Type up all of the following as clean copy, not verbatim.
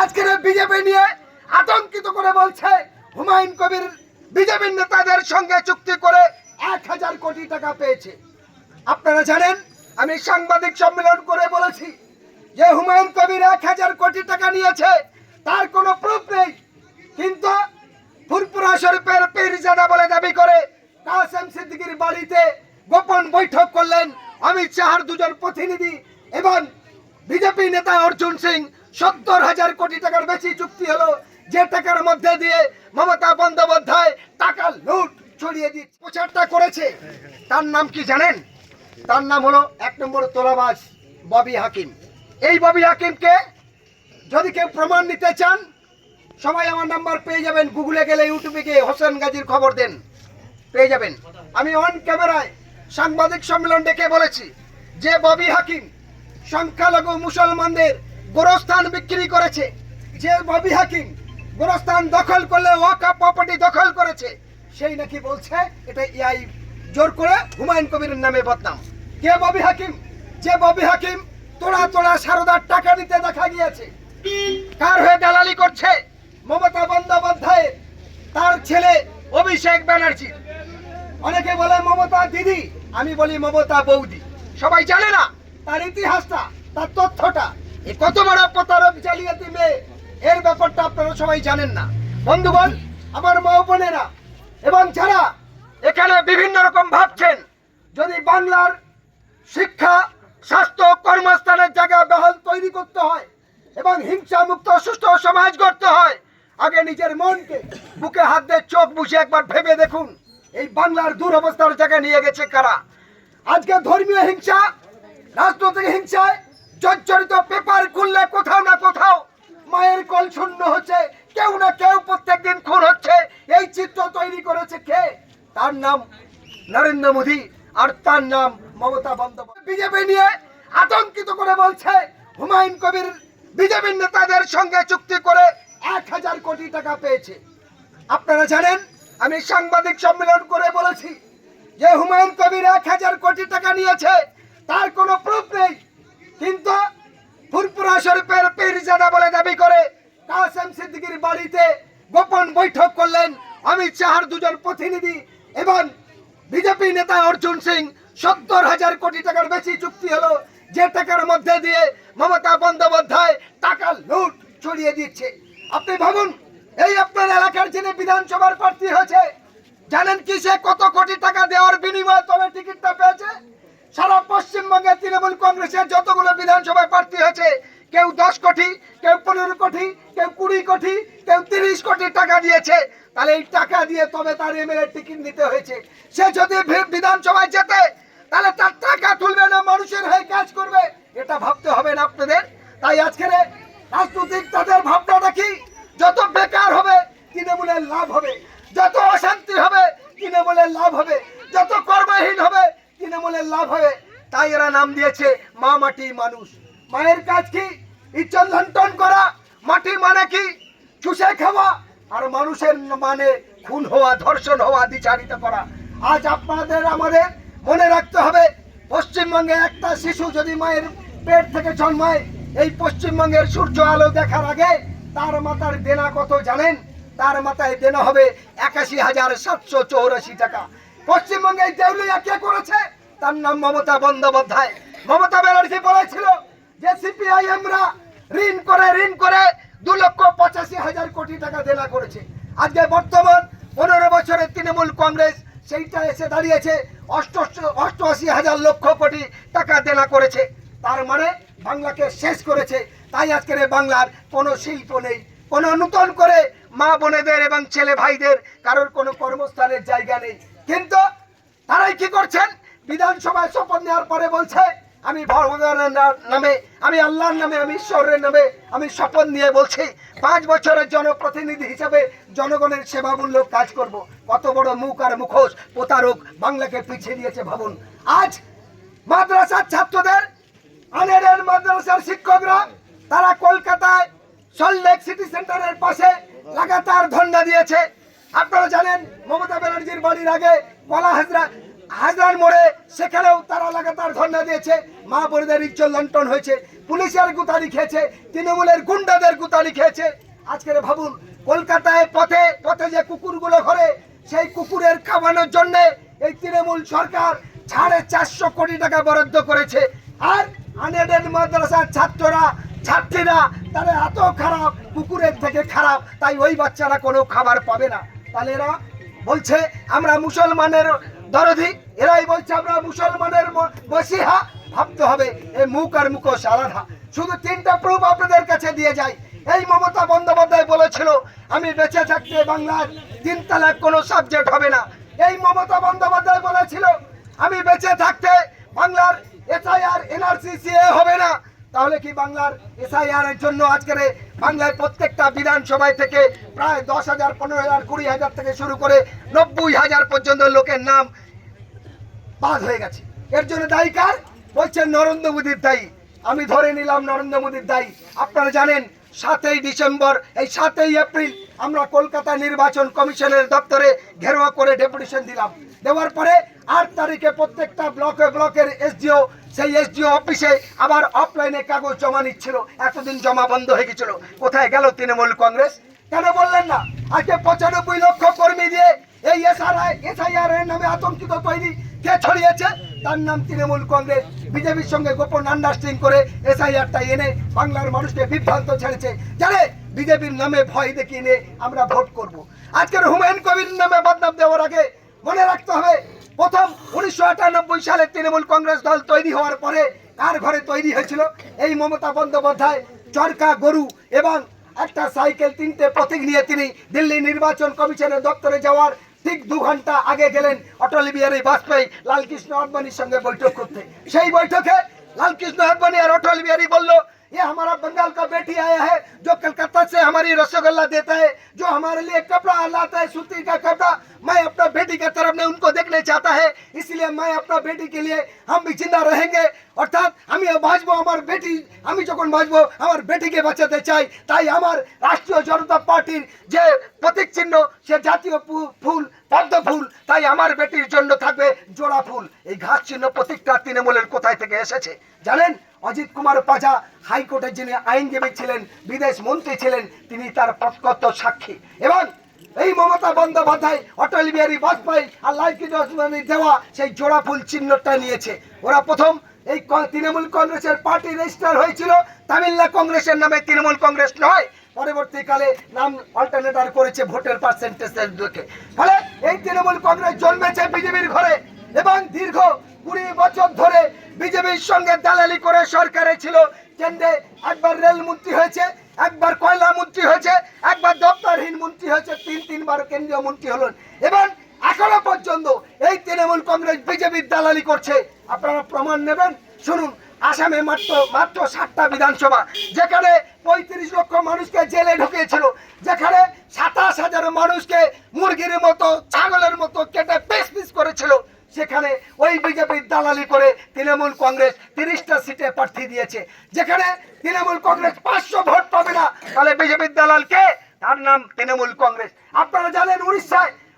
আজকের বিজেপি নিয়ে আতঙ্কিত করে বলছে হুমায়ুন কবির বিজেপির নেতাদের সঙ্গে চুক্তি করে 1000 কোটি টাকা পেয়েছে। আপনারা জানেন আমি সাংবাদিক সম্মেলন করে বলেছি যে হুমায়ুন কবির 1000 কোটি টাকা নিয়েছে, তার কোনো প্রুফ নেই, কিন্তু ফুরফুরা শরীফের পীরজাদা বলে দাবি করে কাসেম সিদ্দিকীর বাড়িতে গোপন বৈঠক করলেন অমিত শাহর দুজন প্রতিনিধি এবং বিজেপি নেতা অর্জুন সিং। 70,000 কোটি টাকার বেশি চুক্তি হলো, যে টাকার মধ্যে দিয়ে মমতা বন্দ্যোপাধ্যায় টাকা লুট ছড়িয়ে দিয়ে প্রচারটা করেছে। তার নাম কি জানেন? তার নাম হলো 1 নম্বর তোলাবাজ ববি হাকিম। এই ববি হাকিমকে যদি কেউ প্রমাণ নিতে চান সবাই আমার নাম্বার পেয়ে যাবেন, গুগলে গেলে ইউটিউবে গিয়ে হোসেন গাজীর খবর দেন, পেয়ে যাবেন। আমি অন ক্যামেরায় সাংবাদিক সম্মেলন ডেকে বলেছি যে ববি হাকিম সংখ্যালঘু মুসলমানদের গোরস্থান বিক্রি করেছে, যে ববি হাকিম গোরস্থান দখল করলে ওয়াকফ প্রপার্টি দখল করেছে, সেই নাকি বলছে এটা এআই জোর করে হুমায়ুন কবিরের নামে বদনাম। কে ববি হাকিম? যে ববি হাকিম তোড়া তোড়া সারদার টাকা দিতে দেখা গিয়েছে। কার হয়ে দালালি করছে? মমতা বন্দ্যোপাধ্যায় তার ছেলে অভিষেক ব্যানার্জি। অনেকে বলে মমতা দিদি, আমি বলি মমতা বৌদি। সবাই জানে না তার ইতিহাসটা, তার তথ্যটা। এই কত বড় প্রতারক জালিয়াতি মেয়ে, এর ব্যাপারটা আপনারা সবাই জানেন না। বন্ধুগণ, আমার মা বোনেরা এবং যারা এখানে বিভিন্ন রকম ভাবছেন যদি বাংলার শিক্ষা, স্বাস্থ্য, কর্মস্থানের জায়গা বহাল তৈরি করতে হয় এবং হিংসা মুক্ত সুস্থ সমাজ গড়তে হয়, আগে নিজের মনকে বুকে হাত দিয়ে চোখ বুঝে একবার ভেবে দেখুন এই বাংলার দুরবস্থার জায়গায় নিয়ে গেছে কারা। আজকে ধর্মীয় হিংসা, রাজনৈতিক হিংসায় জর্জরিত পেপার খুললে কোথাও না কোথাও মায়ের কোল শূন্য হচ্ছে, কেউ না কেউ প্রত্যেকদিন খুন হচ্ছে। এই চিত্র তৈরি করেছে কে? তার নাম নরেন্দ্র মোদী আর তার নাম মমতা বন্দ্যোপাধ্যায়। বিজেপি নিয়ে আতঙ্কিত করে বলছে হুমায়ুন কবির বিজেপির নেতাদের সঙ্গে চুক্তি করে 1000 কোটি টাকা পেয়েছে। আপনারা জানেন আমি সাংবাদিক সম্মেলন করে বলেছি যে হুমায়ুন কবির 1000 কোটি টাকা নিয়েছে, তার কোনো প্রুফ নেই, কিন্তু ফুরফুরা শরীফের পীরজাদা বলে দাবি করে কাসেম সিদ্দিকীর বাড়িতে গোপন বৈঠক করলেন অমিত শাহর দুজন প্রতিনিধি এবং বিজেপি নেতা অর্জুন সিং। 70,000 কোটি টাকার বেশি চুক্তি হলো, যে টাকার মধ্যে দিয়ে মমতা বন্দ্যোপাধ্যায় টাকা লুট ছড়িয়ে দিচ্ছে। আপনি ভাবুন, এই আপনার এলাকার যিনি বিধানসভার প্রার্থী হয়েছে, জানেন কি সে কত কোটি টাকা দেওয়ার বিনিময়ে তবে টিকিটটা পেয়েছে? সারা পশ্চিমবঙ্গে তৃণমূল কংগ্রেসের যতগুলো বিধানসভায় প্রার্থী হয়েছে, কেউ 10 কোটি, কেউ 15 কোটি, কেউ 20 কোটি, কেউ 30 কোটি টাকা দিয়েছে। তাহলে এই টাকা দিয়ে তবে তার এমএলএ টিকিট নিতে হয়েছে। সে যদি বিধানসভায় যেতে তাহলে তার টাকা তুলবে না, মানুষের হয়ে কাজ করবে, এটা ভাবতে হবে না আপনাদের। তাই আজকের রাজনৈতিক তাদের ভাবনাটা কি? যত বেকার হবে তৃণমূলের লাভ হবে, যত অশান্তি হবে তৃণমূলের লাভ হবে, যত কর্মহীন হবে তৃণমূলের লাভ হবে। তাই এরা নাম দিয়েছে মা মাটি মানুষ। মায়ের কাজ কি? ইজ্জত লুণ্ঠন করা। মাটি মানে কি? চুষে খাওয়া। আর মানুষের মানে খুন হওয়া, ধর্ষণ হওয়া, দ্বিচারিত করা। আজ আপনাদের আমাদের মনে রাখতে হবে, পশ্চিমবঙ্গে একটা শিশু যদি মায়ের পেট থেকে জন্মায়, এই পশ্চিমবঙ্গের সূর্য আলো দেখার আগে তার মাতার দেনা কত জানেন? তার মাথায় দেনা হবে 81,784 টাকা। পশ্চিমবঙ্গে দেউলিয়া কে করেছে? তার নাম মমতা বন্দ্যোপাধ্যায়। মমতা ব্যানার্জি বলেছিল যে সিপিআইএমরা ঋণ করে 2,85,000 কোটি টাকা দেনা করেছে। আজকে বর্তমান 15 বছরের তৃণমূল কংগ্রেস সেইটা এসে দাঁড়িয়েছে 88,000 লক্ষ কোটি টাকা দেনা করেছে। তার মানে বাংলাকে শেষ করেছে। তাই আজকের বাংলার কোনো শিল্প নেই, কোনো নতুন করে মা বোনেদের এবং ছেলে ভাইদের কারোর কোনো কর্মস্থানের জায়গা নেই। কিন্তু তারাই কি করছেন? বিধানসভায় শপথ নেওয়ার পরে বলছে আমি ভগবানের নামে, আমি আল্লাহর নামে, আমি ঈশ্বরের নামে আমি শপথ নিয়ে বলছি 5 বছরের জনপ্রতিনিধি হিসেবে জনগণের সেবামূলক কাজ করব। কত বড় মুখ আর মুখোশ প্রতারক বাংলাকে পিছিয়ে দিয়েছে ভাবুন। আজ মাদ্রাসার ছাত্রদের, আনেরের মাদ্রাসার শিক্ষকরা তারা কলকাতায় সল্টলেক সিটি সেন্টারের পাশে লাগাতার ধর্ণা দিয়েছে। আপনারা জানেন মমতা ব্যানার্জির বাড়ির আগে কলা হাজরার মোড়ে, সেখানেও তারা লাগাতার ধর্ণা দিয়েছে। মা বোনেদের ইজ্জত লুণ্ঠন হয়েছে। পুলিশের গুতালি খেয়েছে, তৃণমূলের গুন্ডাদের গুতালি খেয়েছে। আজকের ভাবুন, কলকাতায় পথে পথে যে কুকুরগুলো ঘরে, সেই কুকুরের খাওয়ানোর জন্য এই তৃণমূল সরকার 450 কোটি টাকা বরাদ্দ করেছে। আর আনএডেড মাদ্রাসার ছাত্রীরা তারা এত খারাপ, কুকুরের থেকে খারাপ, তাই ওই বাচ্চারা কোনো খাবার পাবে না। তাহলে এরা বলছে আমরা মুসলমানের দরদি, এরাই বলছে আমরা মুসলমানের মসিহা। ভাবতে হবে এই মুখ আর মুখোশ আলাদা। শুধু 3টা প্রুফ আপনাদের কাছে দিয়ে যাই। এই মমতা বন্দ্যোপাধ্যায় বলেছিল আমি বেঁচে থাকতে বাংলার 3 তালাক কোনো সাবজেক্ট হবে না। এই মমতা বন্দ্যোপাধ্যায় বলেছিল আমি বেঁচে থাকতে বাংলার এসআইআর এনআরসি সিএ হবে না। তাহলে কি বাংলার এসআইআর এর জন্য আজকের বাংলায় প্রত্যেকটা বিধানসভায় থেকে প্রায় 10,000, 15,000, 20,000 থেকে শুরু করে 90,000 পর্যন্ত লোকের নাম বাদ হয়ে গেছে? এর জন্য দায়ী কার? বলছেন নরেন্দ্র মোদীর দায়ী। আমি ধরে নিলাম নরেন্দ্র মোদীর দায়ী। আপনারা জানেন 7ই ডিসেম্বর, এই 7ই এপ্রিল আমরা কলকাতা নির্বাচন কমিশনের দপ্তরে ঘেরাও করে ডেপুটেশন দিলাম। দেওয়ার পরে 8 তারিখে প্রত্যেকটা ব্লকের এসডিও সেই এসডিও অফিসে আবার অফলাইনে কাগজ জমা নিচ্ছিল। এতদিন জমা বন্ধ হয়ে গেছিল। কোথায় গেল তৃণমূল কংগ্রেস? কেন বললেন না? আজকে 95 লক্ষ কর্মী দিয়ে এই এসআইআর এর নামে আতঙ্কিত তৈরি কে ছড়িয়েছে? তার নাম তৃণমূল কংগ্রেস। বিজেপির সঙ্গে গোপন আন্ডারস্ট্যান্ডিং করে এসআইআরটা এনে বাংলার মানুষকে বিভ্রান্ত ছেড়েছে। জানে বিজেপির নামে ভয় দেখিয়ে নিয়ে আমরা ভোট করব। আজকের হুমায়ুন কবির নামে বদনাম দেওয়ার আগে মনে রাখতে হবে, প্রথম 1998 সালে তৃণমূল কংগ্রেস দল তৈরি হওয়ার পরে কার ঘরে তৈরি হয়েছিল? এই মমতা বন্দ্যোপাধ্যায় চরকা গরু এবং একটা সাইকেল, 3টে প্রতীক নিয়ে তিনি দিল্লি নির্বাচন কমিশনের দপ্তরে যাওয়ার ঠিক 2 ঘন্টা আগে গেলেন অটল বিহারী বাজপেয়ী লালকৃষ্ণ আডবাণীর সঙ্গে বৈঠক করতে। সেই বৈঠকে लालकृष्ण आडवाणी और अटल बिहारी बोल लो ये हमारा बंगाल का बेटी आया है जो कलकत्ता से हमारी रसगुल्ला देता है, जो हमारे लिए कपड़ा लाता है, सूती का कपड़ा। मैं अपना बेटी की तरफ में उनको देखने चाहता है, इसलिए मैं अपना बेटी के लिए हम भी जिंदा रहेंगे। अर्थात हम बाँचबो আমার বেটি, আমি যখন বাঁচবো আমার বেটিকে বাঁচাতে চাই। তাই আমার রাষ্ট্রীয় জনতা পার্টির যে প্রতীক চিহ্ন সে জাতীয় ফুল পদ্ম ফুল, তাই আমার বেটির জন্য থাকবে জোড়া ফুল। এই ঘাস চিহ্ন প্রতীকটা তৃণমূলের কোথায় থেকে এসেছে জানেন? অজিত কুমার পাজা হাইকোর্টের যিনি আইনজীবী ছিলেন, বিদেশ মন্ত্রী ছিলেন, তিনি তার প্রত্যক্ষ সাক্ষী। এবং এই মমতা বন্দ্যোপাধ্যায় অটল বিহারী বাজপেয়ী আর লালকৃষ্ণ আডবাণীর দেওয়া সেই জোড়া ফুল চিহ্নটা নিয়েছে। ওরা প্রথম এই তৃণমূল কংগ্রেসের পার্টি রেজিস্টার হয়েছিল তামিলনাড়ু কংগ্রেসের নামে, তৃণমূল কংগ্রেস নয়। পরবর্তীকালে নাম অল্টারনেটার করেছে ভোটের পার্সেন্টেজের দেখে। ফলে এই তৃণমূল কংগ্রেস জন্মেছে বিজেপির ঘরে এবং দীর্ঘ 20 বছর ধরে বিজেপির সঙ্গে দালালি করে সরকারে ছিল। কেন্দ্রে একবার রেল মন্ত্রী হয়েছে, একবার কয়লা মন্ত্রী হয়েছে, একবার দপ্তরহীন মন্ত্রী হয়েছে, 3-3বার কেন্দ্রীয় মন্ত্রী হলেন। এবং এখনো পর্যন্ত এই তৃণমূল কংগ্রেস বিজেপির দালালি করছে। আপনারা প্রমাণ নেবেন, শুনুন। আসামে মাত্র 7টা বিধানসভা, যেখানে 35 লক্ষ মানুষকে জেলে ঢুকিয়েছিল, যেখানে 27,000 মানুষকে মুরগির মতো ছাগলের মতো কেটে পিস পিস করেছিল, সেখানে ওই বিজেপির দালালি করে তৃণমূল কংগ্রেস 30টা সিটে প্রার্থী দিয়েছে। যেখানে তৃণমূল কংগ্রেস 500 ভোট পাবে না, তাহলে বিজেপির দালাল কে? তার নাম তৃণমূল কংগ্রেস। আপনারা জানেন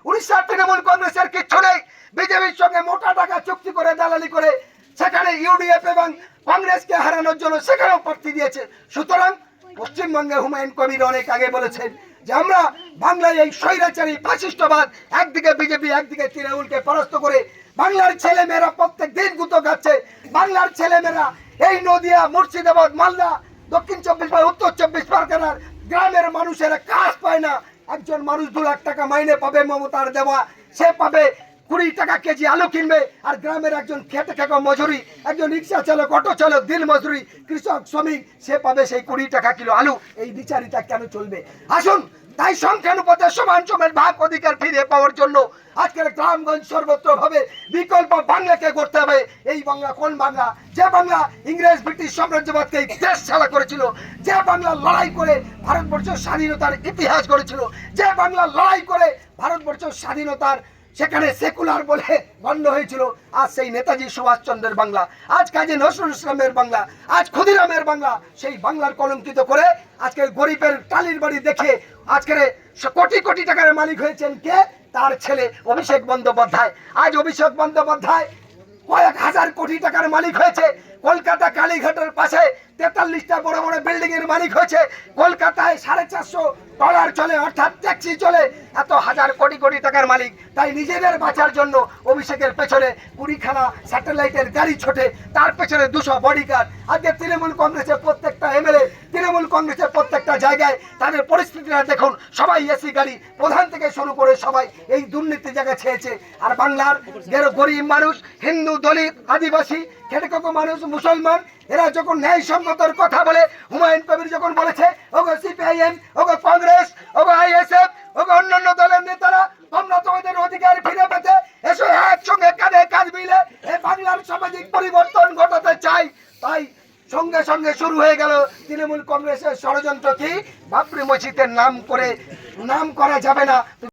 উড়িষ্যার তৃণমূল কংগ্রেসের কিচ্ছু নেই। বিজেপির সঙ্গে মোটা টাকা চুক্তি করে দালালি করে সেখানে ইউডিএফ এবং কংগ্রেসকে হারানোর জন্য সেখানেও প্রার্থী দিয়েছে। সুতরাং পশ্চিমবঙ্গে হুমায়ুন কবির অনেক আগে বলেছেন যে আমরা বাংলায় এই স্বৈরাচারী ফাসিস্টবাদ, একদিকে বিজেপি একদিকে তৃণমূলকে পরাস্ত করে বাংলার ছেলেমেয়েরা প্রত্যেক দিন গুতো খাচ্ছে। বাংলার ছেলেমেয়েরা এই নদিয়া, মুর্শিদাবাদ, মালদা, দক্ষিণ 24 পরগনা, উত্তর 24 পরগনার গ্রামের মানুষেরা কাজ পায় না। একজন মানুষ 2 লাখ টাকা মাইনে পাবে মমতার দেওয়া, সে পাবে 20 টাকা কেজি আলু কিনবে। আর গ্রামের একজন খেটে খাওয়া মজুরি, একজন রিক্সা চালক, অটো চালক, দিন মজুরি, কৃষক, শ্রমিক, সে পাবে সেই 20 টাকা কিলো আলু। এই বিচারিতা কেন চলবে? আসুন, তাই সংখ্যানুপাতে সমান ভাগ অধিকার ফিরে পাওয়ার জন্য আজকের গ্রামগঞ্জ সর্বত্র ভাবে বিকল্প বাংলাকে করতে হবে। এই বাংলা কোন বাংলা? যে বাংলা ইংরেজ ব্রিটিশ সাম্রাজ্যবাদকে দেশ ছাড়া করেছিল, যে বাংলা লড়াই করে ভারতবর্ষের স্বাধীনতার ইতিহাস গড়েছিল, যে বাংলা লড়াই করে ভারতবর্ষের স্বাধীনতার সেখানে সেকুলার বলে গণ্য হয়েছিল। আজ সেই নেতাজি সুভাষচন্দ্রের বাংলা, আজ কাজী নজরুল ইসলামের বাংলা, আজ ক্ষুদিরামের বাংলা, সেই বাংলার কলঙ্কিত করে আজকের গরিবের টালির বাড়ি দেখে আজকের কোটি কোটি টাকার মালিক হয়েছেন কে? তার ছেলে অভিষেক বন্দ্যোপাধ্যায়। আজ অভিষেক বন্দ্যোপাধ্যায় কয়েক হাজার কোটি টাকার মালিক হয়েছে, কলকাতা কালীঘাটের পাশে 43টা বড় বড় বিল্ডিং এর মালিক হয়েছে, কলকাতায় $450 চলে, অর্থাৎ ট্যাক্সি চলে, এত হাজার কোটি কোটি টাকার মালিক। তাই নিজেদের বাঁচার জন্য অভিষেকের পেছনে 20খানা স্যাটেলাইটের গাড়ি ছোটে, তার পেছনে 200 বডিগার্ড। আজকে তৃণমূল কংগ্রেসের প্রত্যেকটা এমএলএ, তৃণমূল কংগ্রেসের প্রত্যেকটা জায়গায় তাদের পরিস্থিতিটা দেখুন, সবাই এসি গাড়ি, প্রধান থেকে শুরু করে সবাই এই দুর্নীতি জায়গা ছেয়েছে। আর বাংলার গরিব মানুষ, হিন্দু, দলিত, আদিবাসী, খেটেখেটে মানুষ, মুসলমান, এরা যখন ন্যায়সঙ্গতর কথা বলে, হুমায়ুন কবির যখন বলেছে, ওগো সিপিআইএম, ওগো কংগ্রেস, ওগো আইএসএফ, ওগো অন্যান্য দলের নেতারা, তোমরা তোমাদের অধিকার ফিরে পেতে এসো, একসঙ্গে কাঁধে কাঁধ মিলে এই বাংলার সামাজিক পরিবর্তন ঘটাতে চাই। তাই সঙ্গে সঙ্গে শুরু হয়ে গেল তৃণমূল কংগ্রেসের ষড়যন্ত্র। কি বাবরি মসজিদের নাম করা যাবে না,